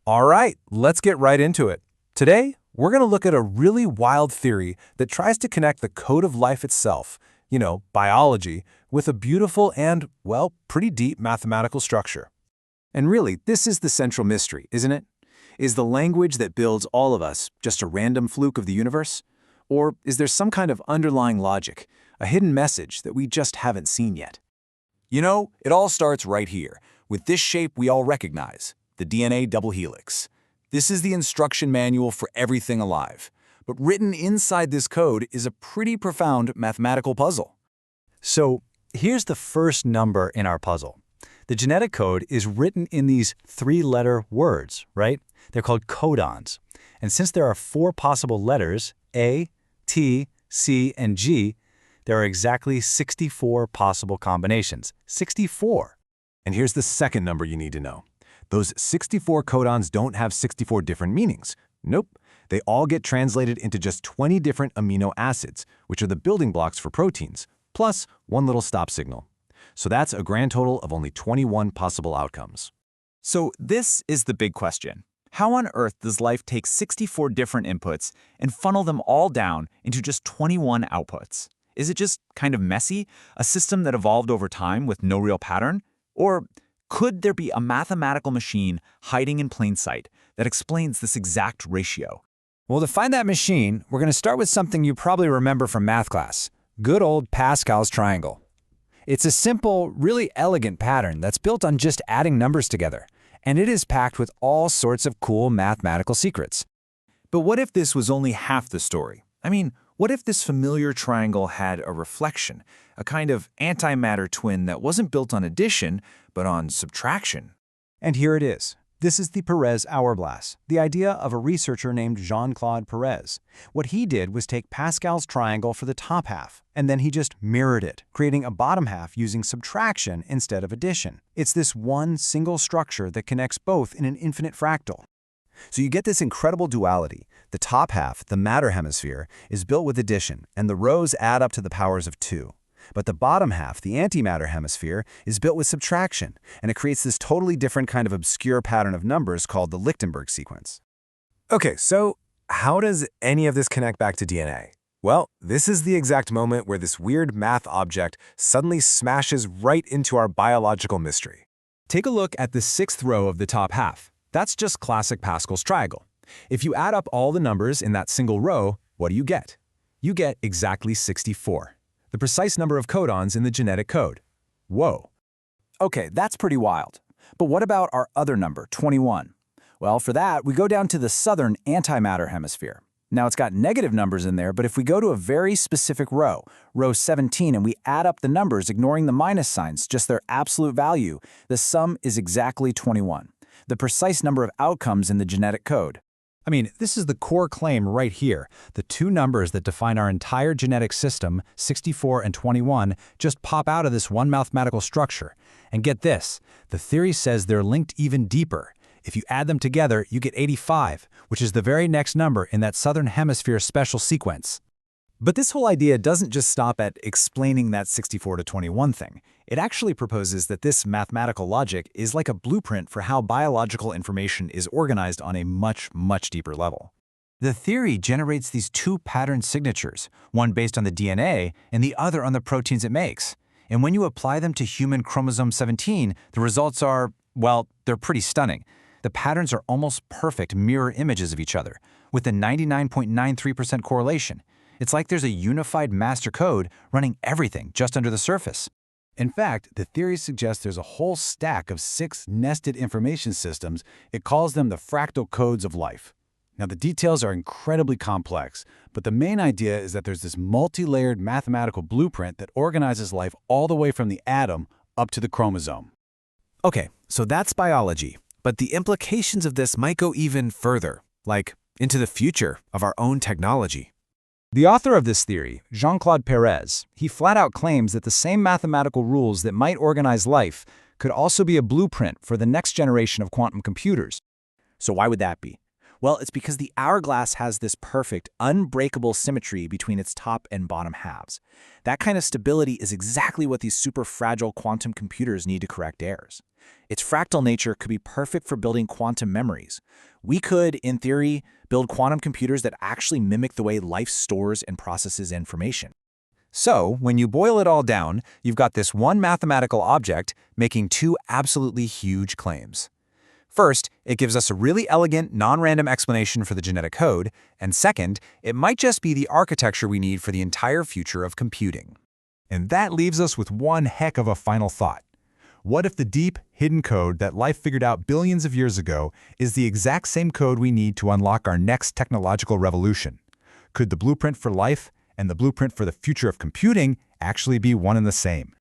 All right, let's get right into it. Today, we're going to look at a really wild theory that tries to connect the code of life itself, biology, with a beautiful and, well, pretty deep mathematical structure. And really, this is the central mystery, isn't it? Is the language that builds all of us just a random fluke of the universe? Or is there some kind of underlying logic, a hidden message that we just haven't seen yet? It all starts right here, with this shape we all recognize, the DNA double helix. This is the instruction manual for everything alive. But written inside this code is a pretty profound mathematical puzzle. So here's the first number in our puzzle. The genetic code is written in these three-letter words, right? They're called codons. And since there are four possible letters, A, T, C, and G, there are exactly 64 possible combinations. 64! And here's the second number you need to know. Those 64 codons don't have 64 different meanings. Nope. They all get translated into just 20 different amino acids, which are the building blocks for proteins, plus one little stop signal. So that's a grand total of only 21 possible outcomes. So this is the big question. How on earth does life take 64 different inputs and funnel them all down into just 21 outputs? Is it just kind of messy, a system that evolved over time with no real pattern? Or could there be a mathematical machine hiding in plain sight that explains this exact ratio? Well, to find that machine, we're going to start with something you probably remember from math class. Good old Pascal's triangle. It's a simple, really elegant pattern that's built on just adding numbers together, and it is packed with all sorts of cool mathematical secrets. But what if this was only half the story? I mean, what if this familiar triangle had a reflection, a kind of antimatter twin that wasn't built on addition, but on subtraction? And here it is. This is the Perez Hourglass, the idea of a researcher named Jean-Claude Perez. What he did was take Pascal's triangle for the top half, and then he just mirrored it, creating a bottom half using subtraction instead of addition. It's this one single structure that connects both in an infinite fractal. So you get this incredible duality. The top half, the matter hemisphere, is built with addition, and the rows add up to the powers of 2. But the bottom half, the antimatter hemisphere, is built with subtraction, and it creates this totally different kind of obscure pattern of numbers called the Lichtenberg sequence. Okay, so how does any of this connect back to DNA? Well, this is the exact moment where this weird math object suddenly smashes right into our biological mystery. Take a look at the sixth row of the top half. That's just classic Pascal's triangle. If you add up all the numbers in that single row, what do you get? You get exactly 64. The precise number of codons in the genetic code. Whoa. Okay, that's pretty wild. But what about our other number, 21? Well, for that, we go down to the southern antimatter hemisphere. Now, it's got negative numbers in there, but if we go to a very specific row, row 17, and we add up the numbers, ignoring the minus signs, just their absolute value, the sum is exactly 21, the precise number of outcomes in the genetic code. I mean, this is the core claim right here. The two numbers that define our entire genetic system, 64 and 21, just pop out of this one mathematical structure. And get this, the theory says they're linked even deeper. If you add them together, you get 85, which is the very next number in that southern hemisphere special sequence. But this whole idea doesn't just stop at explaining that 64 to 21 thing. It actually proposes that this mathematical logic is like a blueprint for how biological information is organized on a much, much deeper level. The theory generates these two pattern signatures, one based on the DNA and the other on the proteins it makes. And when you apply them to human chromosome 17, the results are, well, they're pretty stunning. The patterns are almost perfect mirror images of each other, with a 99.93% correlation. It's like there's a unified master code running everything just under the surface. In fact, the theory suggests there's a whole stack of 6 nested information systems. It calls them the fractal codes of life. Now, the details are incredibly complex, but the main idea is that there's this multi-layered mathematical blueprint that organizes life all the way from the atom up to the chromosome. Okay, so that's biology, but the implications of this might go even further, like into the future of our own technology. The author of this theory, Jean-Claude Perez, he flat out claims that the same mathematical rules that might organize life could also be a blueprint for the next generation of quantum computers. So why would that be? Well, it's because the hourglass has this perfect, unbreakable symmetry between its top and bottom halves. That kind of stability is exactly what these super fragile quantum computers need to correct errors. Its fractal nature could be perfect for building quantum memories. We could, in theory, build quantum computers that actually mimic the way life stores and processes information. So, when you boil it all down, you've got this one mathematical object making two absolutely huge claims. First, it gives us a really elegant, non-random explanation for the genetic code, and second, it might just be the architecture we need for the entire future of computing. And that leaves us with one heck of a final thought. What if the deep, hidden code that life figured out billions of years ago is the exact same code we need to unlock our next technological revolution? Could the blueprint for life and the blueprint for the future of computing actually be one and the same?